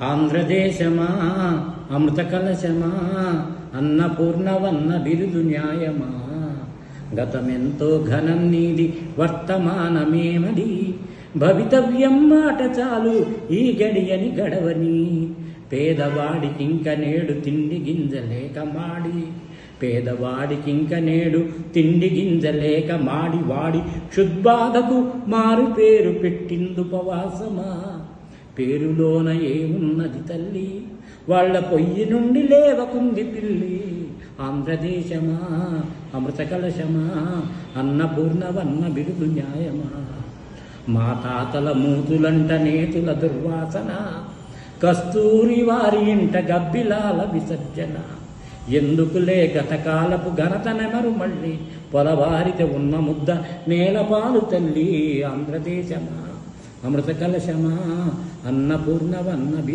ఆంధ్రదేశమా అమృత కలశమా అన్నపూర్ణవన్న బిరుదు న్యాయమా గతమెంతో ఘనం నీది వర్తమానమేమది భవితవ్యం మాట చాలు ఈ గడియని గడవని పేదవాడికింక నేడు తిండి గింజలేక మాడి పేదవాడికింక నేడు తిండి గింజలేక మాడి వాడి క్షుద్బాధకు మారు పేరు పెట్టిందుపవాసమా పేరులోన ఏమున్నది తల్లి వాళ్ళ పొయ్యి నుండి లేవకుంది పిల్లి ఆంధ్రదేశమా అమృత కలశమా అన్నపూర్ణవన్న బిరుదు న్యాయమా మా తాతల మూతులంట నేతుల దుర్వాసన కస్తూరి వారి ఇంట గబ్బిలాల విసర్జన ఎందుకులే గతకాలపు ఘనతనెమరు మళ్ళీ పొలవారితే ఉన్న ముద్ద నేలపాలు తల్లి ఆంధ్రదేశమా అమృత కలశమా అన్నపూర్ణవన్న బిరుదు